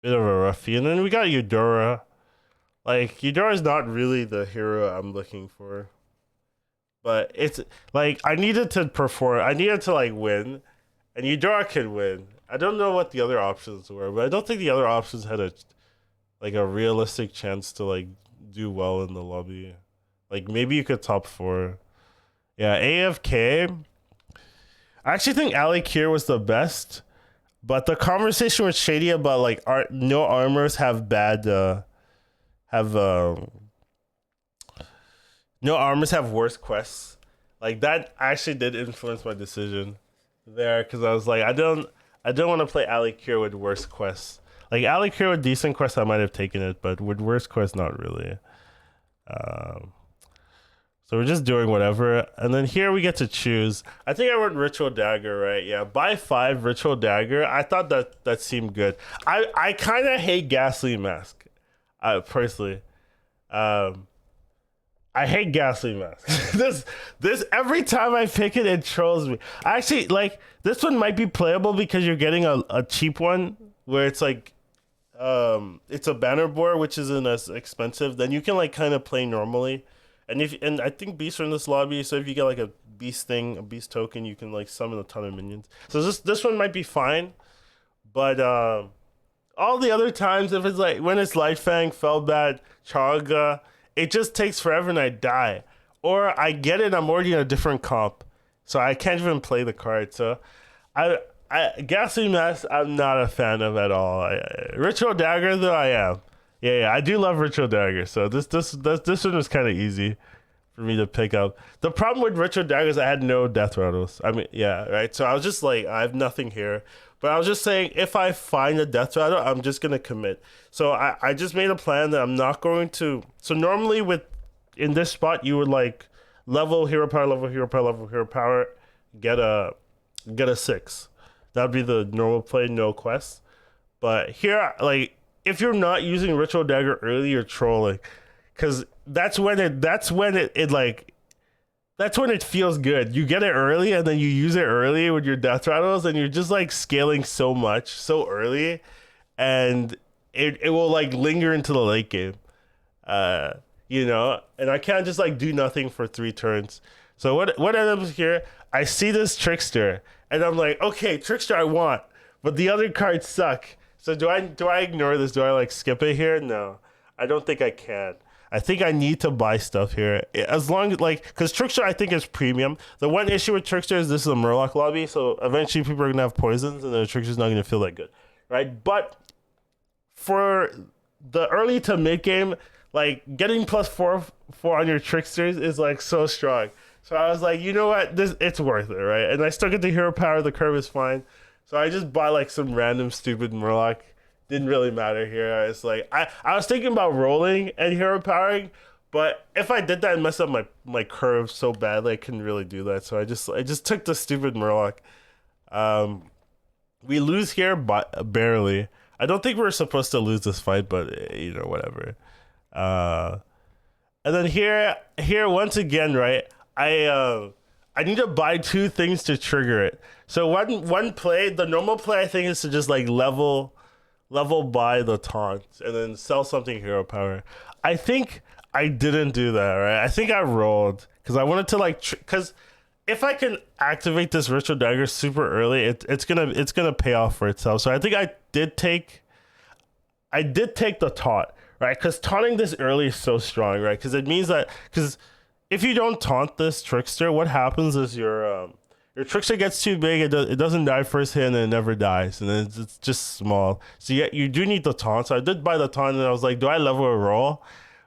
bit of a roughie. And then we got Eudora. Like Eudora is not really the hero I'm looking for, but it's like I needed to perform. I needed to like win, and Eudora could win. I don't know what the other options were, but I don't think the other options had a realistic chance to like do well in the lobby. Like maybe you could top four. Yeah, AFK. I actually think Ali Kier was the best, but the conversation with Shady about like no armors have bad have no armors have worse quests. Like that actually did influence my decision there because I was like I don't want to play Ali Kier with worse quests. Like Ali Kier with decent quests I might have taken it, but with worse quests not really. Um, so we're just doing whatever, and then here we get to choose. I think I went Ritual Dagger, right? Yeah, by 5 Ritual Dagger. I thought that seemed good. I kind of hate Ghastly Mask, personally. Um, I hate Ghastly Mask. this every time I pick it, it trolls me. Actually, like this one might be playable because you're getting a cheap one where it's like it's a banner board which isn't as expensive. Then you can like kind of play normally. And I think beasts are in this lobby, so if you get like a beast thing, a beast token, you can like summon a ton of minions. So this one might be fine, but all the other times, if it's like when it's Light Fang, Felbat, Chaga, it just takes forever and I die. Or I get it, I'm already in a different comp. So I can't even play the card. So Ghastly Mask, I'm not a fan of at all. Ritual Dagger, though, I am. Yeah, I do love Ritual Dagger. So this one was kind of easy for me to pick up. The problem with Ritual Dagger is I had no death rattles. I mean, yeah, right. So I was just like, I have nothing here. But I was just saying, if I find a death rattle, I'm just gonna commit. So I just made a plan that I'm not going to. So normally in this spot, you would like level hero power, level hero power, level hero power, get a 6. That'd be the normal play, no quest. But here, like, if you're not using Ritual Dagger early, you're trolling, because that's when it feels good. You get it early and then you use it early with your death rattles, and you're just like scaling so much so early, and it will like linger into the late game. Uh, and I can't just like do nothing for 3 turns. So what ends up here? I see this Trickster, and I'm like, okay, Trickster, I want, but the other cards suck. So do I ignore this? Do I like skip it here? No, I don't think I can. I think I need to buy stuff here, as long as like, because Trickster I think is premium. The one issue with Trickster is this is a Murloc lobby, so eventually people are gonna have poisons, and the Trickster's not gonna feel that good, right? But for the early to mid game, like getting +4 on your Tricksters is like so strong. So I was like, you know what, it's worth it, right? And I still get the hero power. The curve is fine. So I just bought like some random stupid Murloc. Didn't really matter here. It's like I was thinking about rolling and hero powering, but if I did that and mess up my curve so badly, I couldn't really do that. So I just took the stupid Murloc. Um, we lose here, but barely. I don't think we're supposed to lose this fight, but whatever. Uh, and then here once again, right? I need to buy 2 things to trigger it. So one play, the normal play I think is to just like level buy the taunt and then sell something hero power. I think I didn't do that, right? I think I rolled because I wanted to like because if I can activate this Ritual Dagger super early, it's gonna pay off for itself. So I think I did take the taunt, right? Because taunting this early is so strong, right? Because it means that if you don't taunt this Trickster, what happens is your Trickster gets too big. It doesn't die first hit, and it never dies, and then it's just small. So you do need the taunt. So I did buy the taunt, and I was like, do I level a roll?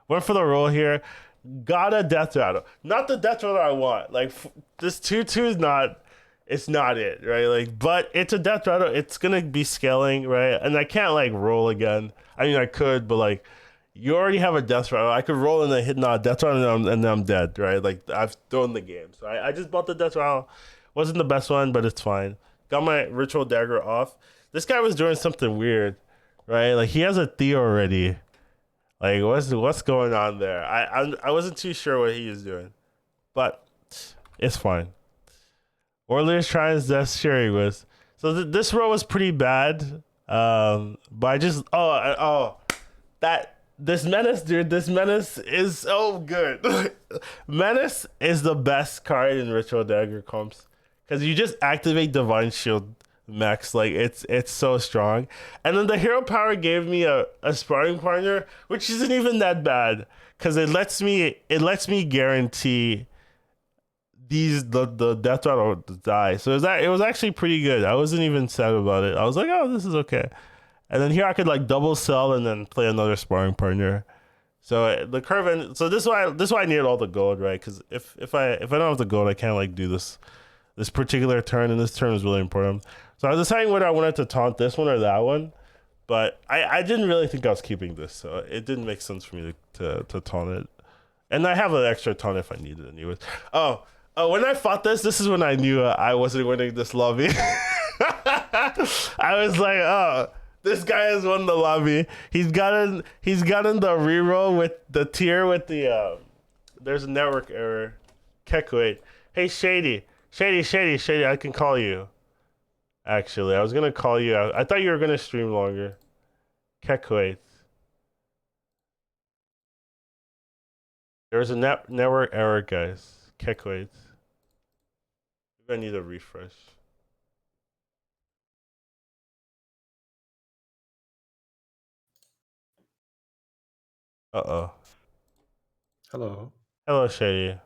Went for the roll here. Got a death rattle. Not the death rattle I want. Like this 2/2 is not. It's not it, right? Like, but it's a death rattle. It's gonna be scaling, right? And I can't like roll again. I mean, I could, but like, you already have a death rattle. I could roll and then hit not death rattle, and then I'm dead, right? Like I've thrown the game. So I just bought the death rattle. Wasn't the best one, but it's fine. Got my Ritual Dagger off. This guy was doing something weird, right? Like he has a Theo already. Like what's going on there? I wasn't too sure what he was doing, but it's fine. Orleans tries death. Sure he was. So this row was pretty bad. But I just that this menace, dude. This menace is so good. Menace is the best card in Ritual Dagger comps because you just activate Divine Shield max. Like it's so strong. And then the hero power gave me a sparring partner, which isn't even that bad because it lets me guarantee the death threat or die. So it was actually pretty good. I wasn't even sad about it. I was like, oh, this is okay. And then here I could like double sell and then play another sparring partner. So the curve, and so this is why I needed all the gold, right? Because if I don't have the gold, I can't like do this particular turn, and this turn is really important. So I was deciding whether I wanted to taunt this one or that one, but I didn't really think I was keeping this, so it didn't make sense for me to taunt it. And I have an extra taunt if I need it anyways. When I fought this is when I knew I wasn't winning this lobby. I was like, oh, this guy has won the lobby. He's gotten the reroll with the tier with the there's a network error. Kekuate. Hey Shady, I can call you. Actually, I was gonna call you out. I thought you were gonna stream longer. Kekuate. There's a network error, guys. Kekuate. Maybe I need a refresh. Uh-oh. Hello. Hello, Shady.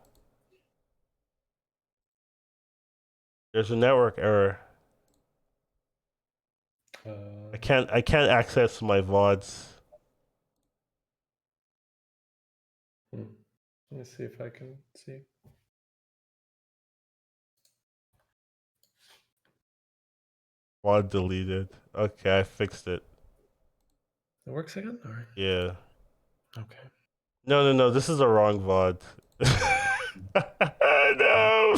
There's a network error. I can't access my VODs. Let me see if I can see. VOD deleted. Okay, I fixed it. It works again? All right. Yeah. Okay. No. This is the wrong VOD. No,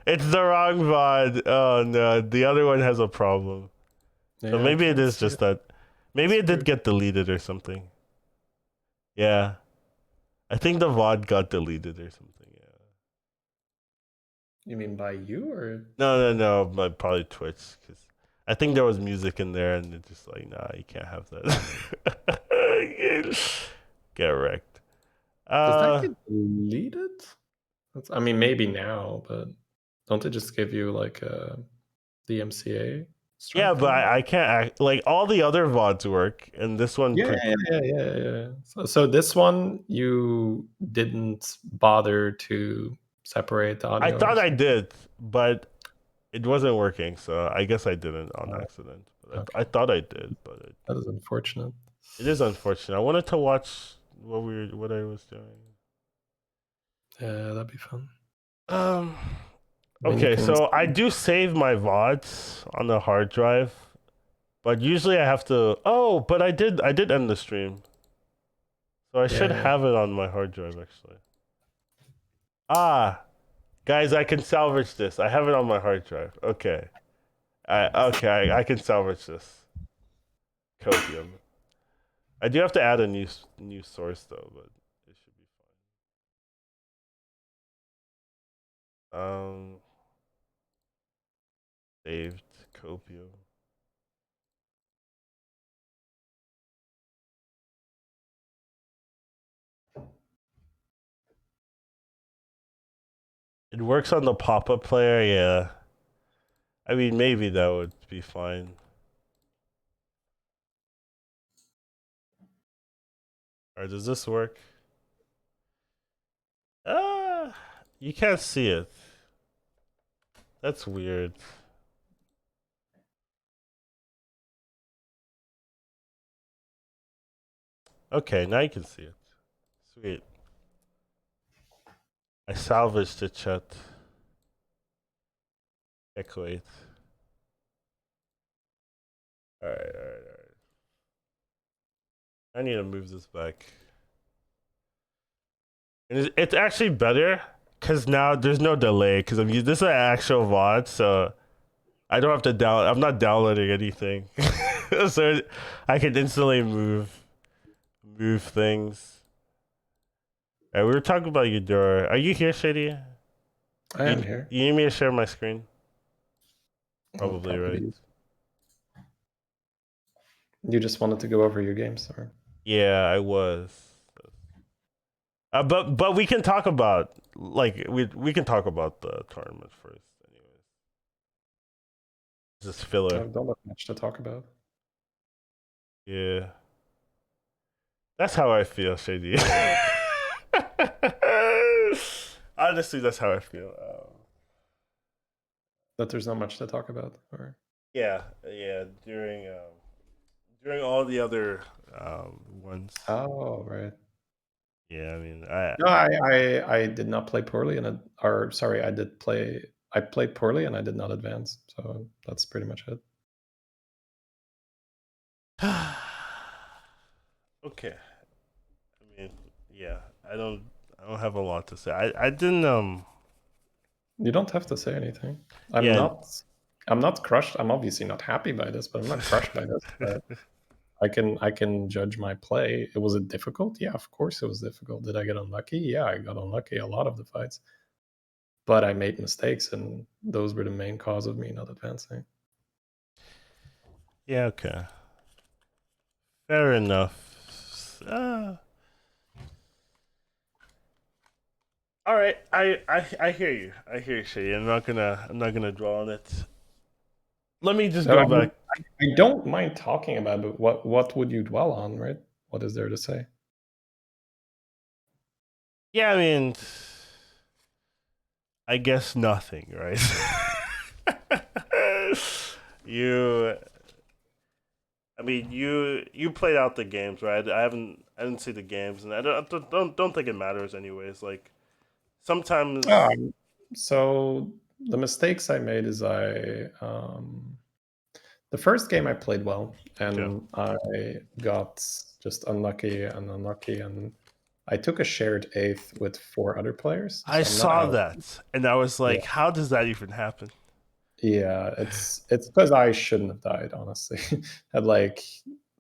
it's the wrong VOD. Oh no, the other one has a problem. So Yeah, maybe it is just that. Maybe it did get deleted or something. Yeah, I think the VOD got deleted or something. Yeah. You mean by you or? No. But probably Twitch because I think there was music in there and it's just like, nah, you can't have that. Get wrecked. Does that get deleted? I mean, maybe now, but don't they just give you like a DMCA? Yeah, but I can't act like all the other VODs work, and this one. Yeah. So this one you didn't bother to separate the audio. I thought I did, but it wasn't working, so I guess I didn't on accident. But Okay. I thought I did, but that is unfortunate. It is unfortunate. I wanted to watch what I was doing. Yeah, that'd be fun. Okay, so I do save my VODs on the hard drive, but usually I have to. Oh, but I did end the stream, so I should have it on my hard drive actually. Guys, I can salvage this. I have it on my hard drive. Okay. I can salvage this. Copium. I do have to add a new source though, but it should be fine. Saved copium. It works on the pop-up player, yeah. I mean, maybe that would be fine. Or does this work? You can't see it. That's weird. Okay, now you can see it. Sweet. I salvaged the chat. Wait. Alright. I need to move this back. And it's actually better because now there's no delay because this is an actual VOD, so I don't have to I'm not downloading anything. So I can instantly move things. We were talking about Eudora. Are you here, Shady? I am here. You need me to share my screen? Probably, right? You just wanted to go over your games, or Yeah, I was. But we can talk about we can talk about the tournament first. Anyways, just filler. I don't have much to talk about. Yeah, that's how I feel, Shady. Honestly, that's how I feel. That there's not much to talk about, or Yeah, yeah. During all the other ones. oh right. Yeah, I mean, I No, I did not play poorly, and or sorry, I did play. I played poorly, and I did not advance. So that's pretty much it. okay. I mean, yeah. I don't have a lot to say. I didn't You don't have to say anything. I'm yeah. not. I'm not crushed. I'm obviously not happy by this, but I'm not crushed by this. But I can judge my play. Was it difficult? Yeah, of course it was difficult. Did I get unlucky? Yeah, I got unlucky a lot of the fights. But I made mistakes, and those were the main cause of me not advancing. Yeah, okay. Fair enough. All right. I hear you. I hear you, Shay. I'm not gonna dwell on it. Let me just So go I mean, back. I don't mind talking about it, but what would you dwell on, right? What is there to say? Yeah, I mean, I guess nothing, right? you I mean, you played out the games, right? I didn't see the games, and I don't think it matters anyways. Like sometimes, So the mistakes I made is the first game I played well, okay, and I got just unlucky, and I took a shared eighth with 4 other players. I So I'm not saw out. that, and I was Yeah, like, how does that even happen? yeah. It's because I shouldn't have died. Honestly, had like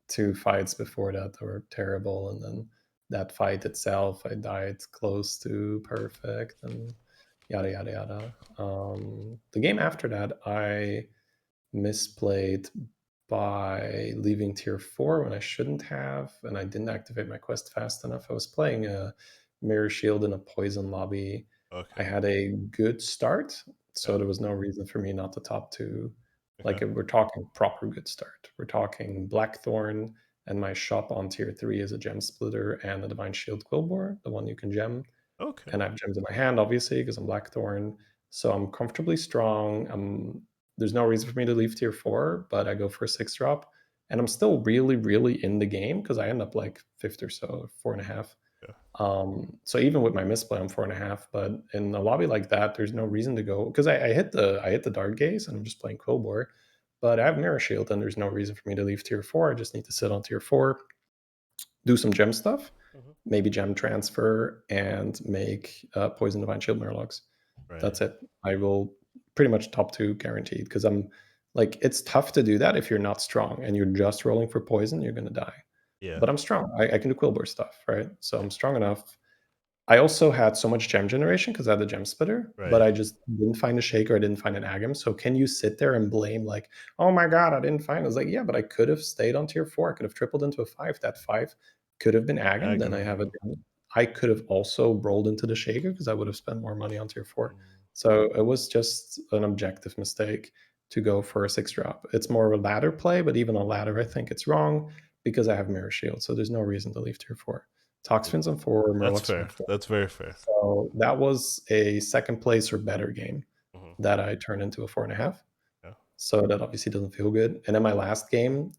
2 fights before that were terrible, and then that fight itself, I died close to perfect, and yada yada yada. The game after that, I misplayed by leaving tier 4 when I shouldn't have, and I didn't activate my quest fast enough. I was playing a mirror shield in a poison lobby. I Okay, had a good start, yeah, so there was no reason for me not to top 2. okay, Like, we're talking proper good start. We're talking Blackthorn, and my shop on tier 3 is a gem splitter and a divine shield quillbore, the one you can gem. okay, And I have gems in my hand, obviously, because I'm Blackthorn. So I'm comfortably strong. There's no reason for me to leave tier 4, but I go for a 6 drop. And I'm still really, really in the game because I end up like fifth or so, 4.5. yeah, So even with my misplay, I'm 4.5. But in a lobby like that, there's no reason to go because I hit the Dark Gaze and I'm just playing Quillbore. But I have Mirror Shield and there's no reason for me to leave tier 4. I just need to sit on tier 4, do some gem stuff, hmm, maybe gem transfer, and make poison divine shield murlocs. right, That's it. I will pretty much top 2 guaranteed because I'm like, it's tough to do that if you're not strong and you're just rolling for poison, you're gonna die. yeah, But I'm strong. I can do Quillbore stuff, right? So I'm strong enough. I also had so much gem generation because I had the gem splitter, but right, I just didn't find a shaker. I didn't find an agam. So can you sit there and blame like, oh my god, I didn't find it? I was like, yeah, but I could have stayed on tier 4. I could have tripled into a 5. That 5 could have been agam. Then I Agam, have a yeah. gem. I could have also rolled into the shaker because I would have spent more money on tier 4. Mm, So it was just an objective mistake to go for a 6 drop. It's more of a ladder play, but even on ladder, I think it's wrong because I have mirror shield. So there's no reason to leave tier 4. yeah. Toxfins on 4, That's Murlocs on fair. 4. That's very fair. So that was a second place or better game Hmm, that I turned into a 4.5. yeah. So that obviously doesn't feel good. And then my last game,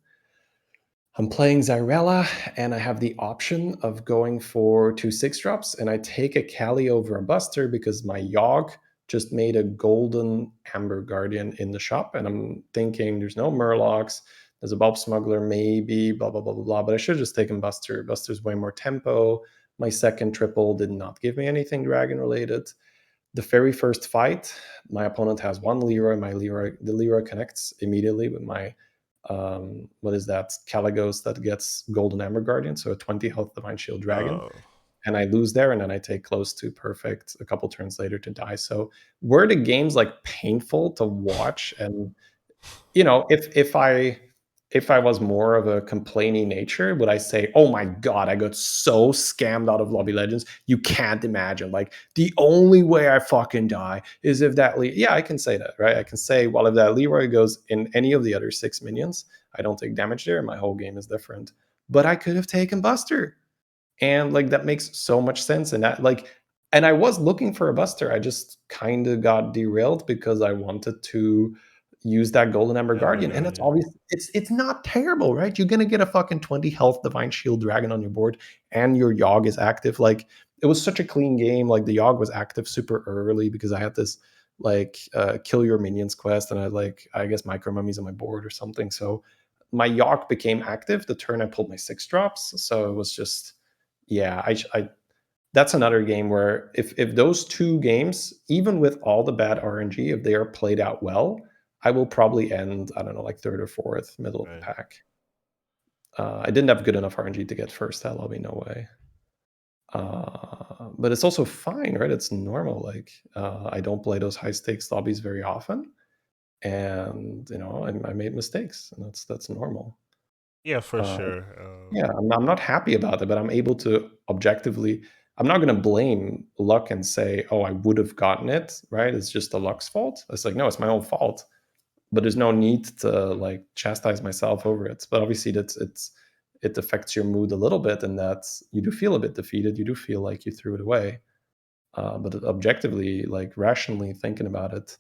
I'm playing Zyrella, and I have the option of going for 2 6 drops, and I take a Kali over a Buster because my Yogg just made a golden Amber Guardian in the shop, and I'm thinking there's no Murlocs, there's a Bulb Smuggler, maybe, blah, blah, blah, blah, blah, but I should have just taken Buster. Buster's way more tempo. My second triple did not give me anything dragon related. The very first fight, my opponent has 1 Leroy. The Leroy connects immediately with my what is that? Caligos that gets Golden Amber Guardian, so a 20 health Divine Shield Dragon. Oh, And I lose there, and then I take close to perfect a couple turns later to die. So were the games like painful to watch? And if if I was more of a complaining nature, would I say, "Oh my god, I got so scammed out of Lobby Legends. You can't imagine. Like the only way I fucking die is if that yeah, I can say that, right? I can say, well, if that Leroy goes in any of the other 6 minions, I don't take damage there. My whole game is different. But I could have taken Buster. And like that makes so much sense. And that like and I was looking for a Buster. I just kind of got derailed because I wanted to use that Golden Ember Amber Guardian. And it's Guardian. obvious it's not terrible, right? You're gonna get a fucking 20 health Divine Shield Dragon on your board, and your Yogg is active. Like it was such a clean game. Like the Yogg was active super early because I had this like kill your minions quest, and I had like I guess micro mummies on my board or something. So my Yogg became active the turn I pulled my 6 drops. So it was just yeah, I that's another game where if those 2 games, even with all the bad RNG, if they are played out well, I will probably end, I don't know, like 3rd or 4th, middle of the Right. pack. I didn't have good enough RNG to get first that lobby, no way. But it's also fine, right? It's normal. Like I don't play those high stakes lobbies very often, and you know, I made mistakes, and that's normal. Yeah, for Uh, sure. Yeah, I'm not happy about it, but I'm able to objectively I'm not gonna blame luck and say, "Oh, I would have gotten it," right? It's just the luck's fault. It's like, no, it's my own fault. But there's no need to like chastise myself over it. But obviously it affects your mood a little bit, and that you do feel a bit defeated. You do feel like you threw it away. But objectively, like rationally thinking about it,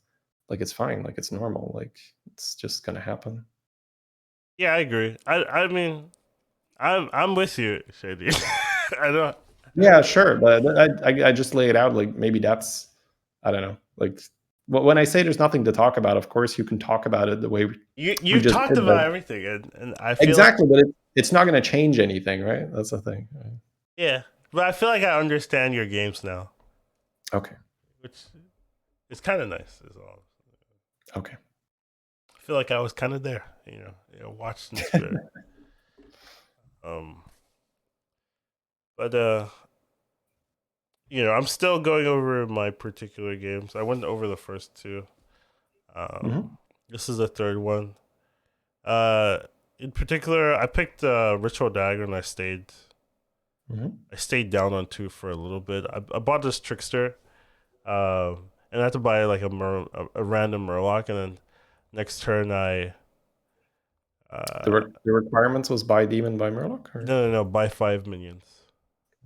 like it's fine, like it's normal, like it's just gonna happen. Yeah, I agree. I mean, I'm with you, Shady. I don't. Yeah, sure, but I just lay it out like maybe that's I don't know, like when I say there's nothing to talk about, of course you can talk about it the way we You just talked did, but about everything, and I feel like exactly, but it's not going to change anything, right? That's the thing. Right? yeah, but I feel like I understand your games now, Okay, which is kind of nice. Is all. okay. I feel like I was kind of there, watched in spirit. Um, but I'm still going over my particular games. I went over the first 2. Um, Hmm. this is the third one. Uh, in particular, I picked Ritual Dagger, and I stayed. Hmm. I stayed down on 2 for a little bit. I bought this Trickster, and I had to buy like a random Murloc, and then next turn I uh, The requirements was buy demon, buy murloc, or no, buy 5 minions.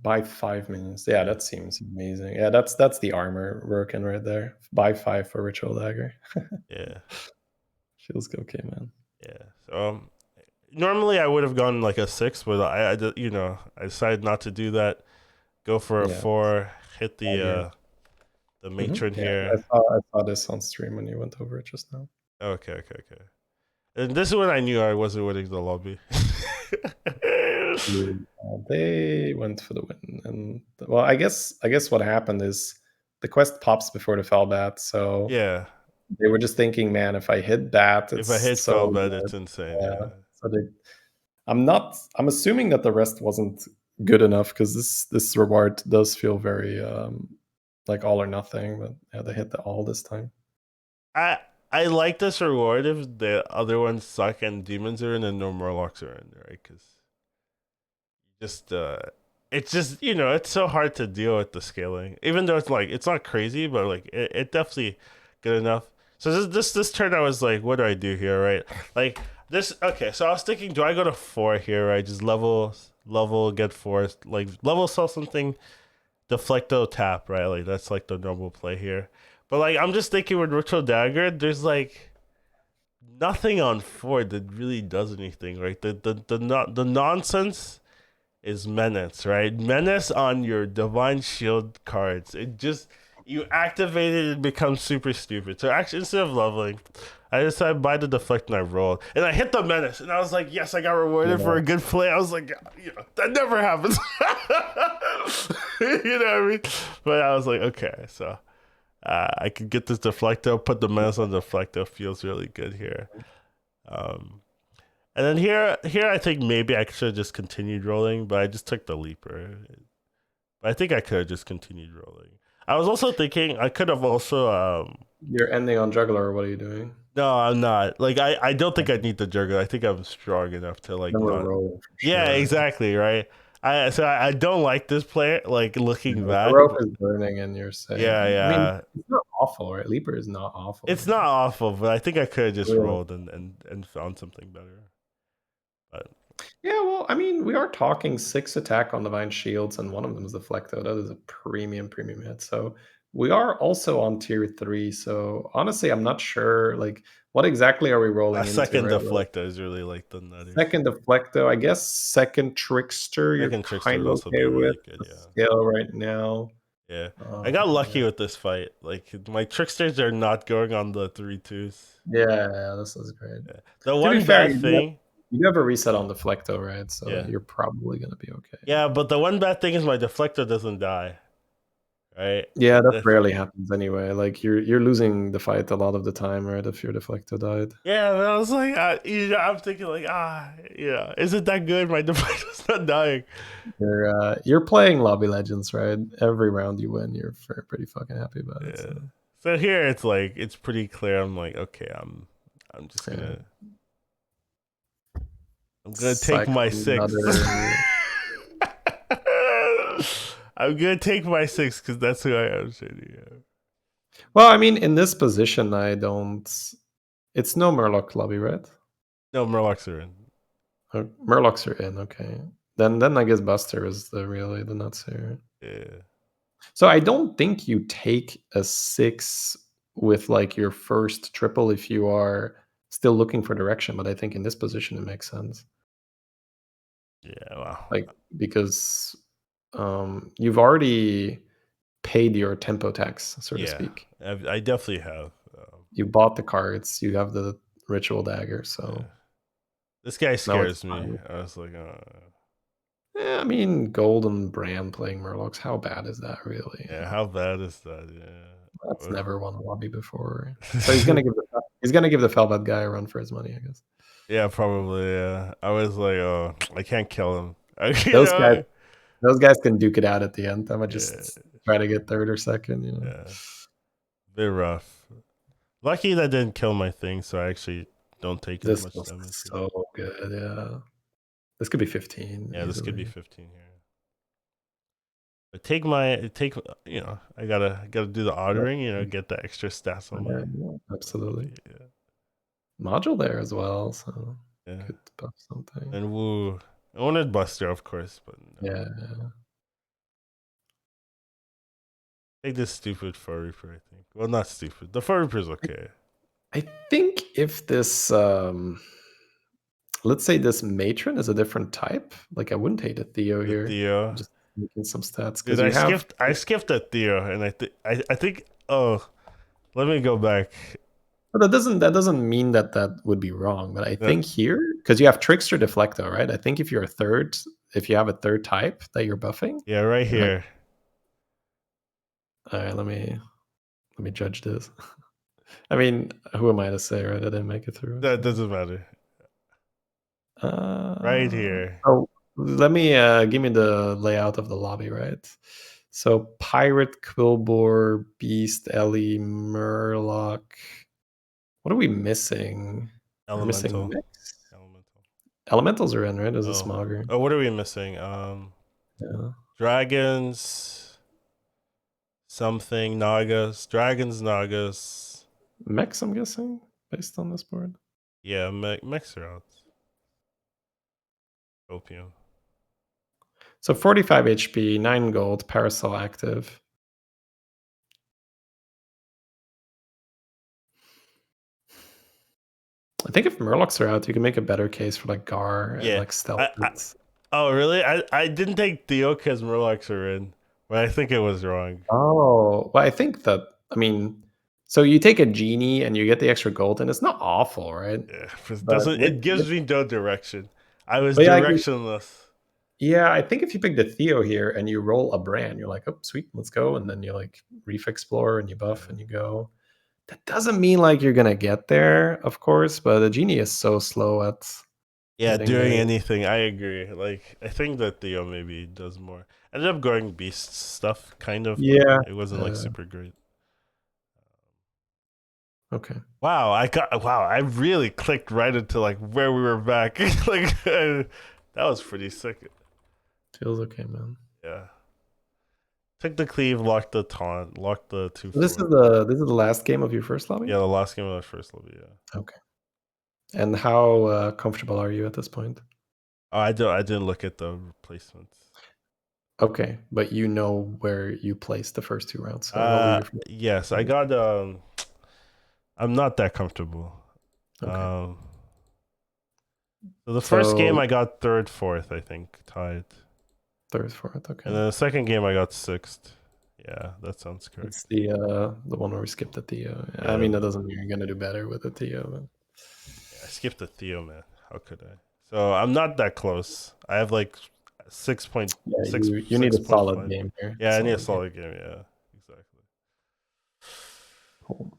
buy 5 minions. Yeah, Yeah, that seems amazing. Yeah, that's the armor working right there. Buy 5 for ritual dagger. yeah, Feels okay, man. yeah. So normally I would have gone like a 6, but I decided not to do that. Go for a Yeah, 4. Hit dagger. the Hmm. matron Yeah, here. I saw this on stream when you went over it just now. Okay. And this is when I knew I wasn't winning the lobby. Yeah, they went for the win, and well, I guess what happened is the quest pops before the fell bat, so Yeah, they were just thinking, man, if I hit that, if I it's hit so Felbed, good. it's insane. Yeah. Yeah. So I'm assuming that the rest wasn't good enough because this reward does feel very like all or nothing, but yeah, they hit the all this time. I I like this reward if the other ones suck and demons are in and no Murlocs are in, right? Because just it's just it's so hard to deal with the scaling. Even though it's not crazy, but like it definitely good enough. So this turn I was like, what do I do here, right? Like this. Okay, so I was thinking, do I go to 4 here, right? Just level get 4, like level sell something, deflecto tap, right? Like that's like the normal play here. But like I'm just thinking with Ritual Dagger, there's like nothing on 4 that really does anything, right? The nonsense is Menace, right? Menace on your Divine Shield cards. It just you activate it, it becomes super stupid. So actually, instead of leveling, I decided buy the deflect and I rolled, and I hit the Menace, and I was like, yes, I got rewarded for Yeah. a good play. I was like, that never happens. You know what I mean? But I was like, okay, so I could get this deflecto, put the Menace on the deflecto. Feels really good here. Um, and then here I think maybe I should have just continued rolling, but I just took the leaper. But I think I could have just continued rolling. I was also thinking I could have also. You're ending on juggler, or what are you doing? No, I'm not. Like I don't think I need the juggler. I think I'm strong enough to like Then we're not. rolling for Yeah, sure. exactly, right. I don't like this player. Like looking The back, rope but is burning, and you're yeah, saying, I mean, yeah. it's not awful, right? Leaper is not awful. It's not awful, but I think I could have just Really? rolled and found something better. But Yeah, well, I mean, we are talking 6 attack on Divine Shields, and one of them is the Flecto. That is a premium hit. So we are also on tier 3. So honestly, I'm not sure, like, what exactly are we a rolling into, second right? Like, deflector is really like the nutters. second Deflecto, I guess second Trickster, you're Second trickster kind would of also be okay with really good. the Yeah, scale right now. yeah. I got lucky Yeah. with this fight. Like my tricksters are not going on the 3/2s. Yeah, this is great. Yeah. The To be one fair, bad thing. you have a reset on Deflecto, right? So Yeah, you're probably gonna be okay. yeah. But the one bad thing is my deflector doesn't die. Right. Yeah, that rarely happens anyway. Like you're losing the fight a lot of the time, right? If your Deflecto died. Yeah, but I was like, I'm thinking like, is it that good? My deflector's not dying. You're playing Lobby Legends, right? Every round you win, you're pretty fucking happy about it. Yeah. So So here it's like it's pretty clear. I'm like, okay, I'm just yeah. I'm gonna take my Cycling 6. another. I'm gonna take my 6 because that's who I am. Shady. Yeah. Well, I mean, in this position, I don't. It's no Murloc lobby, right? No, Murlocs are in. Murlocs are in. Okay, then I guess Buster is really the nuts here. Yeah. So I don't think you take a 6 with like your first triple if you are still looking for direction, but I think in this position it makes sense. Yeah. Wow. Like because you've already paid your tempo tax, so to speak. I definitely have. You bought the cards, you have the ritual dagger, so Yeah. This guy now it's scares me. fine. I was like, Yeah, I mean, Golden Brand playing Murlocs, how bad is that really? yeah, how bad is that? Yeah. That's never won a lobby before. So he's gonna give the Felbat guy a run for his money, I guess. Yeah, probably. Yeah, I was like, oh, I can't kill him. Those guys can duke it out at the end. I might Yeah, just try to get third or second, yeah, bit rough. Lucky that didn't kill my thing, so I actually don't take as This much was damage. so good, yeah. This could be 15. Yeah, this could be easily. 15 here. But I gotta do the ordering, get the extra stats on my. Yeah, absolutely. Yeah, Module there as well, so yeah. could buff something. And woo, I wanted Buster, of course, but no. Yeah. Take this stupid Fur Reaper, I think. Well, not stupid. The Fur Reaper's okay. I think if this let's say this matron is a different type, like I wouldn't hate a Theo The here. Theo. Just making some stats Dude, because you have I skipped a Theo, and I think. Oh, let me go back. but that doesn't mean that would be wrong. But I think here, because you have Trickster Deflecto, right? I think if you have a third type that you're buffing. Yeah, right here. All right, let me judge this. I mean, who am I to say, right? I didn't make it through. That doesn't matter. Right here. Oh, let me give me the layout of the lobby, right? So Pirate, Quillbore, Beast, Ellie, Murloc. What are we missing? We're missing mix. Elementals are in, right? As a Smogger. Oh, what are we missing? Yeah. Dragons. Something Nagas. Dragons, Nagas. Mechs, I'm guessing, based on this board. Yeah, mechs are out. Opium. So 45 HP, 9 gold, Parasol active. I think if Murlocs are out, you can make a better case for like Gar and like Stealth. Oh, really? I didn't take Theo because Murlocs are in, but I think it was wrong. Oh, well, I think that, I mean, so you take a Genie and you get the extra gold, and it's not awful, right? Yeah, it gives me no direction. I was yeah, directionless. Yeah, I think if you pick the Theo here and you roll a brand, you're like, oh, sweet, let's go. And then you like Reef Explore and you buff and you go. That doesn't mean like you're going to get there, of course, but the Genie is so slow at Yeah, getting doing there. anything. I agree. Like, I think that Theo maybe does more. I ended up going beast stuff, kind of, but Yeah. it wasn't like super great. Okay. Wow, I really clicked right into like where we were back. Like, that was pretty sick. Feels okay, man. Yeah. Took the cleave, locked the taunt, locked the So this is 2/4. the last game of your first lobby? Yeah, the last game of the first lobby, yeah. Okay. And how comfortable are you at this point? Oh, I didn't look at the replacements. Okay, but you know where you placed the first 2 rounds. So what were your first Yes, I numbers? got I'm not that comfortable. Okay. Um so the first game So I got third, fourth, I think, tied. third, fourth, okay. And then the second game I got sixth. Yeah, that sounds It's correct. the one where we skipped the Theo. I Yeah, mean, that doesn't mean you're gonna do better with the Theo. But... yeah, I skipped the Theo, man. How could I? So I'm not that close. I have like Yeah, 6.6, you need a solid 6.5. game here. Yeah, I need a Solid game. solid game. Yeah, exactly. Cool.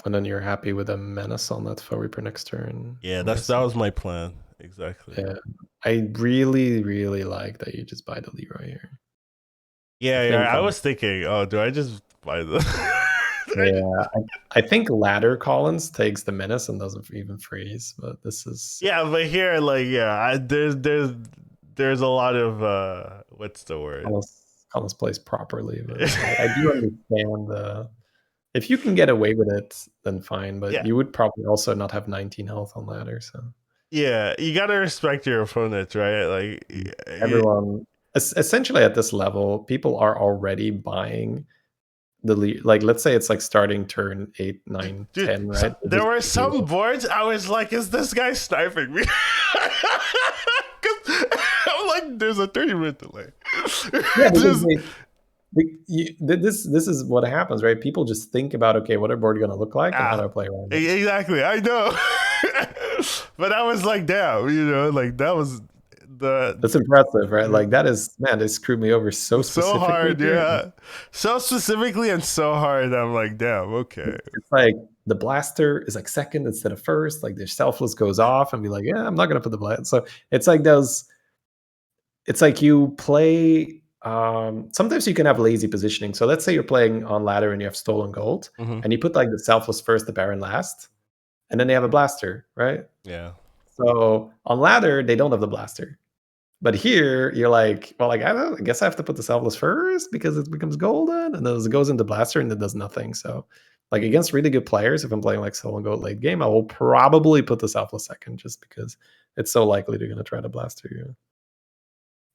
And then you're happy with a menace on that foe reaper next turn. Yeah, I'm that guessing. was my plan. Exactly. Yeah. I really, really like that you just buy the Leroy here. I Yeah, yeah. think I was thinking, oh, do I just buy the? yeah, I think ladder Collins takes the menace and doesn't even freeze, but this is Yeah, but here, like, yeah, there's a lot of what's the word? Collins plays properly, but I do understand the if you can get away with it, then fine. But Yeah, you would probably also not have 19 health on ladder, so yeah. You gotta respect your opponent, right? Like, everyone essentially at this level, people are already buying the lead. Like let's say it's like starting turn 8, 9, dude. 10, So right? They're there just were some boards I was like, is this guy sniping me? 'Cause I'm like, there's a 30-minute delay. yeah, because Just this is what happens, right? People just think about okay, what are board going to look like and how do I ah, play around it. exactly. I know, but I was like, damn, like that was the That's impressive, right? Like that is man, they screwed me over so so specifically hard, here. yeah, so specifically and so hard. I'm like, damn, okay, It's like the blaster is like second instead of first. Like their selfless goes off and be like, yeah, I'm not gonna put the blast. So it's like those. It's like you play. Sometimes you can have lazy positioning. So let's say you're playing on ladder and you have stolen gold, mm-hmm. and you put like the selfless first, the baron last, and then they have a blaster, right? Yeah, So on ladder they don't have the blaster. But here you're like, well, like I guess I have to put the selfless first because it becomes golden, and then it goes into blaster and it does nothing. So, like against really good players, if I'm playing like stolen gold late game, I will probably put the selfless second just because it's so likely they're gonna try to blaster you.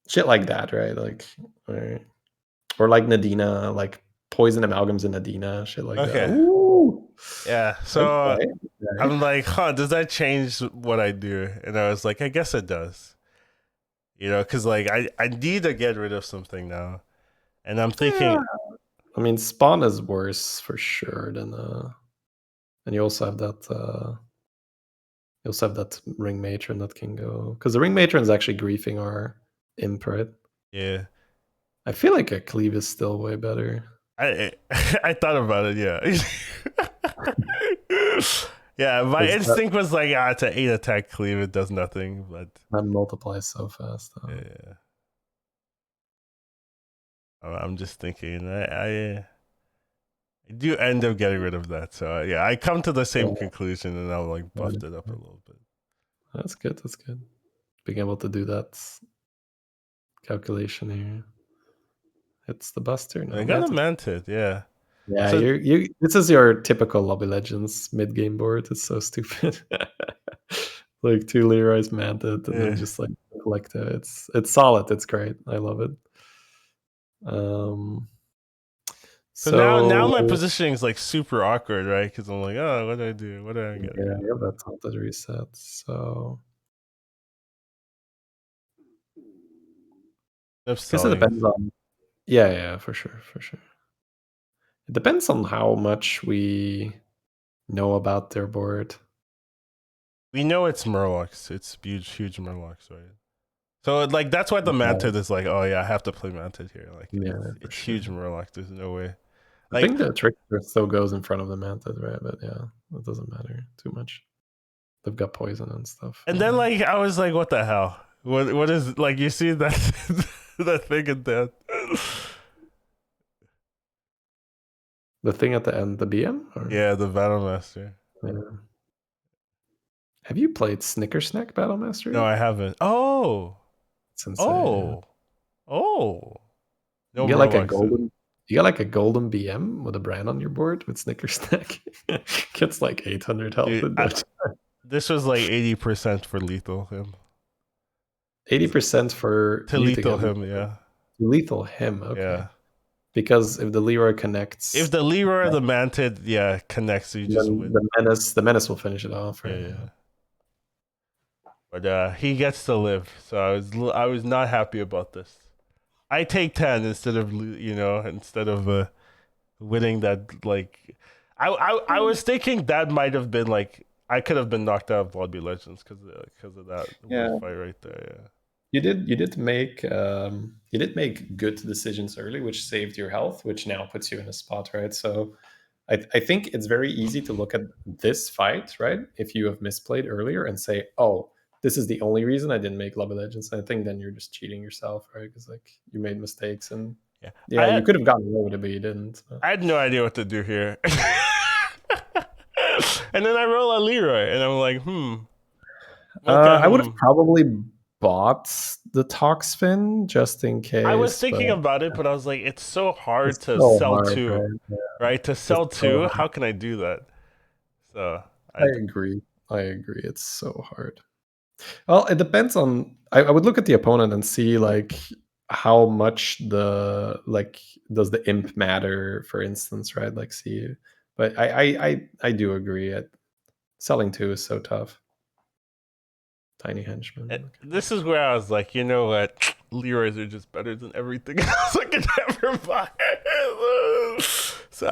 Shit like that, right? Like, or like Nadina, like poison amalgams in Nadina, shit like that. okay, Ooh, yeah. So okay, okay. I'm like, huh, does that change what I do? And I was like, I guess it does. Because like I need to get rid of something now, and I'm Yeah. thinking, I mean, spawn is worse for sure than and you also have that ring matron that can go because the ring matron is actually griefing our imp, right? yeah, I feel like a cleave is still way better. I I thought about it, yeah. Yeah, my Because instinct was like, it's an 8 attack cleave, it does nothing, but that multiplies so fast. yeah. I'm just thinking, I do end up getting rid of that. So yeah, I come to the same Yeah, conclusion, and I'll like buffed it up a little bit. that's good. That's good. Being able to do that calculation here. It's the buster. And No, I got a Mantis. Mantid, yeah. Yeah, So you. This is your typical Lobby Legends mid game board. It's so stupid. Like 2 Leroy's Mantid and then yeah. just like Collecta. It's solid. It's great. I love it. Um, So now so my positioning is like super awkward, right? Because I'm like, oh, what do I do? What do I get? yeah, I have that taunted reset. So I'm I guess it selling. depends on yeah, for sure, for sure. It depends on how much we know about their board. We know it's Murlocs. It's huge Murlocs, right? So like that's why the Yeah, Mantid is like, oh yeah, I have to play Mantid here. Like yeah, for it's sure. huge Murloc. There's no way. I Like think the trickster still goes in front of the Mantid, right? But yeah, it doesn't matter too much. They've got poison and stuff. And then like I was like, what the hell? What is like you see that that thing at the end? The thing at the end, the BM? Or? Yeah, the Battlemaster. Yeah. Have you played Snickersnack Battlemaster? No, I haven't. Oh. It's insane. Oh. No You get like a Robux. golden. You get like a golden BM with a brand on your board with Snickersnack. Gets like 800 health. Dude, this was like 80% for lethal him. 80% for To lethal him, yeah. Lethal him, okay. Yeah. Because if the Leroy connects, if the Leroy or the Mantid, connects, you just win. The menace will finish it off. Right? Yeah. But he gets to live, so I was not happy about this. I take 10 instead of winning that. Like, I was thinking that might have been like I could have been knocked out of Lobby Legends because of that fight right there. Yeah. You did make good decisions early, which saved your health, which now puts you in a spot, right? So I think it's very easy to look at this fight, right? If you have misplayed earlier and say, oh, this is the only reason I didn't make Lobby Legends. I think then you're just cheating yourself, right? Because like you made mistakes and you could have gotten away with it, but you didn't. I had no idea what to do here. And then I roll a Leroy, and I'm like, I would have probably bought the Toxfin just in case. I was thinking about it, but I was like, it's so hard to sell two, right? To sell two, how can I do that? So I agree. It's so hard. Well, it depends on. I would look at the opponent and see like how much does the imp matter, for instance, right? Like see, but I do agree. Selling two is so tough. Tiny henchman. Okay. This is where I was like, you know what? Leroys are just better than everything else I could ever buy. So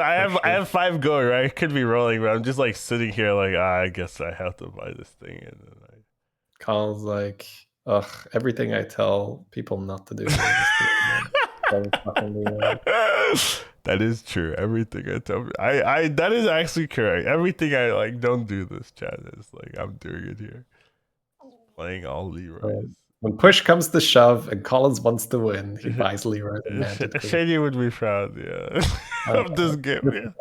I have 5 go, right? Could be rolling, but I'm just like sitting here like, I guess I have to buy this thing. And then Colin's like, ugh, everything I tell people not to do. That is true. Everything I tell I that is actually correct. Everything I like, don't do this, Chad. It's like I'm doing it here. Playing all Leroys. When push comes to shove and Collins wants to win, he buys Leroy. Shady would be proud, of this game.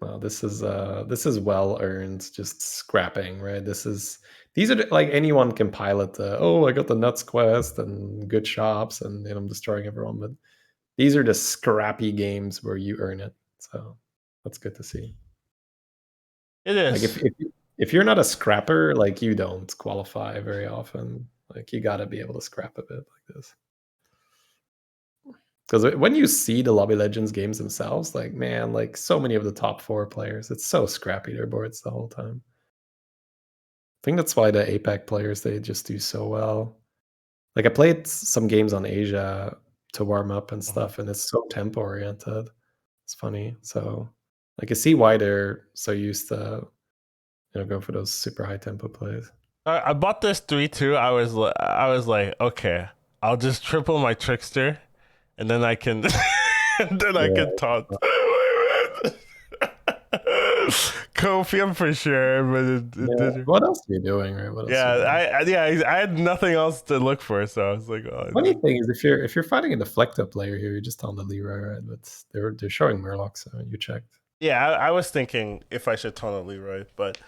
Well, this is well earned. Just scrapping, right? These are like anyone can pilot. I got the nuts quest and good shops, and I'm destroying everyone. But these are the scrappy games where you earn it. So that's good to see. It is. Like if you're not a scrapper, like you don't qualify very often. Like you got to be able to scrap a bit like this. Because when you see the Lobby Legends games themselves, like man, like so many of the top 4 players, it's so scrappy their boards the whole time. I think that's why the APAC players, they just do so well. Like I played some games on Asia to warm up and stuff, and it's so tempo oriented. It's funny. So like I see why they're so used to go for those super high tempo plays. I bought this 3-2. I was like, okay, I'll just triple my trickster, and then I can can taunt. Copium for sure, but what else are you doing? Right? I had nothing else to look for, so I was like, oh. Funny thing is, if you're fighting a deflecto player here, you're just on the Leroy, right? But they're showing Murloc, so you checked. Yeah, I was thinking if I should taunt a Leroy, but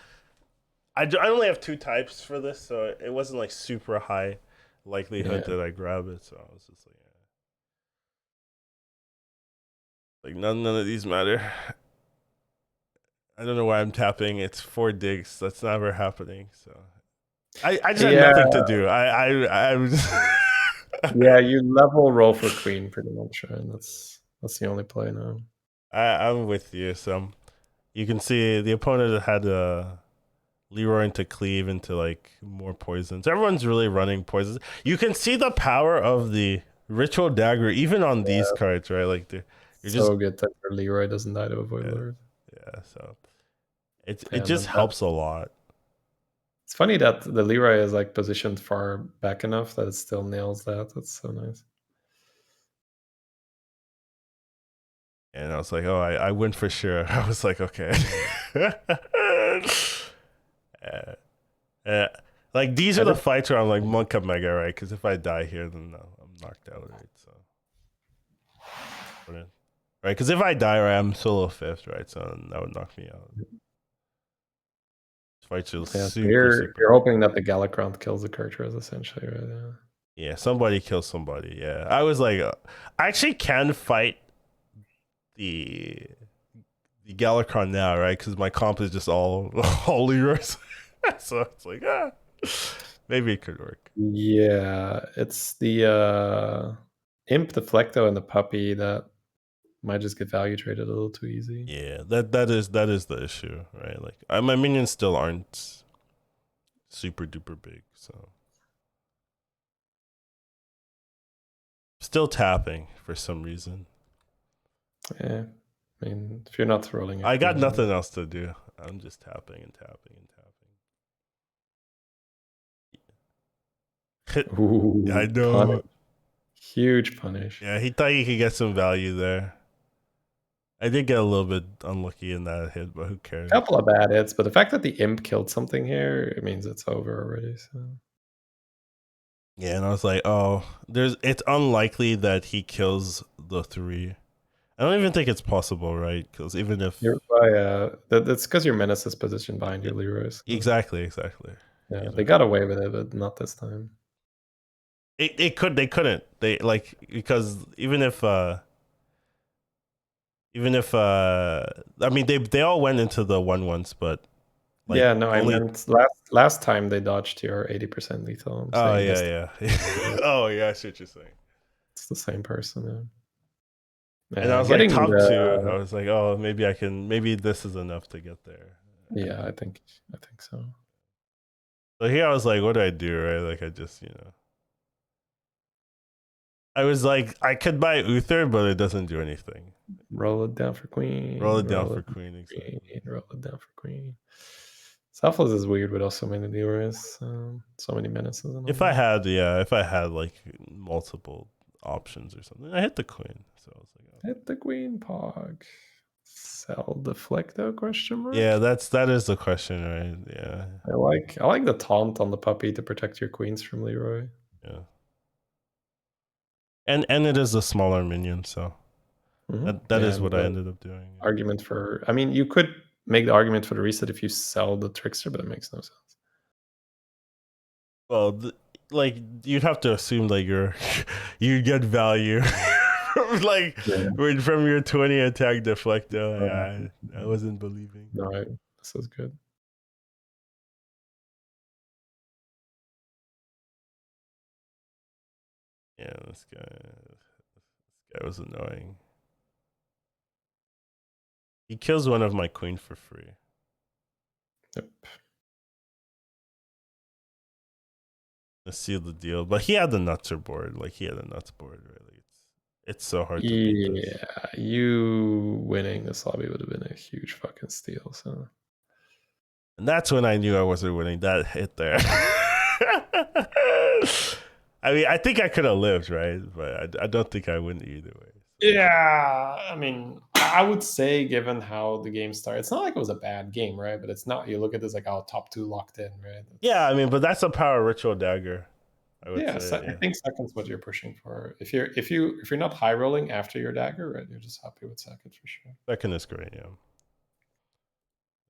I only have 2 types for this, so it wasn't like super high likelihood that I grab it. So I was just like none of these matter. I don't know why I'm tapping. It's 4 digs. That's never happening. So I just had nothing to do. I was you level roll for queen pretty much, right? That's the only play now. I'm with you. So you can see the opponent had a Leroy into cleave into like more poisons. Everyone's really running poisons. You can see the power of the ritual dagger even on these cards, right? Like you're just so good that Leroy doesn't die to avoid lord. Yeah, so it just helps a lot. It's funny that the Leroy is like positioned far back enough that it still nails that. That's so nice. And I was like, oh, I win for sure. I was like, okay. uh, like these are the fights where I'm like Monk up Mega, right? Because if I die here, then no, I'm knocked out, right? So, right? Because if I die, right, I'm solo fifth, right? So that would knock me out. This fight feels super. You're hoping that the Galacron kills the Kurtras, essentially, right? Yeah, somebody kills somebody. Yeah, I was like, I actually can fight the Galacron now, right? Because my comp is just all Leroy's. So it's like, maybe it could work. Yeah, it's the Imp, Deflecto, and the Puppy that might just get value traded a little too easy. Yeah, that is the issue, right? Like my minions still aren't super duper big, so still tapping for some reason. Yeah, I mean, if you're not rolling, I got nothing else to do. I'm just tapping and tapping and tapping. Ooh, I know. punish. Huge punish. Yeah, he thought he could get some value there. I did get a little bit unlucky in that hit, but who cares? A couple of bad hits, but the fact that the Imp killed something here, it means it's over already. So. Yeah, and I was like, oh, it's unlikely that he kills the 3. I don't even think it's possible, right? Because even if that's because your Menace is positioned behind your Leroy. So. Exactly. Yeah, they got away with it, but not this time. They couldn't. They like because even if I mean they all went into the 1/1s, but like, yeah, no, I meant last time they dodged your 80% lethal. Oh yeah. Oh yeah, I see what you're saying. It's the same person. Yeah. And I was like top 2. I was like, oh, maybe this is enough to get there. Yeah, I think so. So here I was like, what do I do, right? Like I just, I was like, I could buy Uther, but it doesn't do anything. Roll it down for queen. Roll it down for queen. Exactly. Roll it down for queen. Selfless is weird with also many lures, so many menaces. If I had like multiple options or something, I hit the queen. So I was like, oh. Hit the queen, Pog. Sell Deflecto? Question mark. Yeah, that is the question, right? Yeah. I like the taunt on the Puppy to protect your queens from Leroy. Yeah. And it is a smaller minion, so that is what I ended up doing. Argument for, I mean, you could make the argument for the reset if you sell the Trickster, but it makes no sense. Well, like you'd have to assume that you get value from your 20 attack Deflecto. I wasn't believing. No, this is good. Yeah, this guy was annoying. He kills one of my queen for free. Yep. Let's seal the deal. But he had the nutser board. Like he had a nuts board, really. It's so hard to beat this. Yeah, you winning this lobby would have been a huge fucking steal. So, and that's when I knew I wasn't winning. That hit there. I mean, I think I could have lived, right? But I don't think I win either way. So. Yeah, I mean, I would say, given how the game started, it's not like it was a bad game, right? But it's not. You look at this like, oh, top 2 locked in, right? Yeah, I mean, but that's a power ritual dagger. I would say, I think second's what you're pushing for. If you're not high rolling after your dagger, right? You're just happy with second for sure. Second is great, yeah.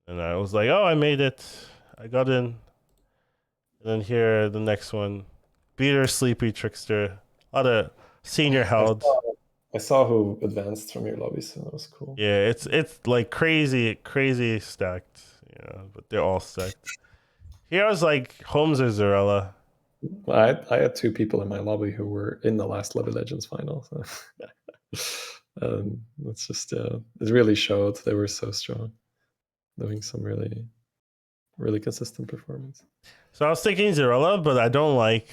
And I was like, oh, I made it. I got in. And then here, the next one. Beater, Sleepy, Trickster. A lot of senior held. I saw who advanced from your lobby, so that was cool. Yeah, it's like crazy stacked, but they're all stacked. Here I was like, Holmes or Zarella. I had 2 people in my lobby who were in the last Lobby Legends final. So it's just it really showed they were so strong, doing some really, really consistent performance. So I was thinking Zarella, but I don't like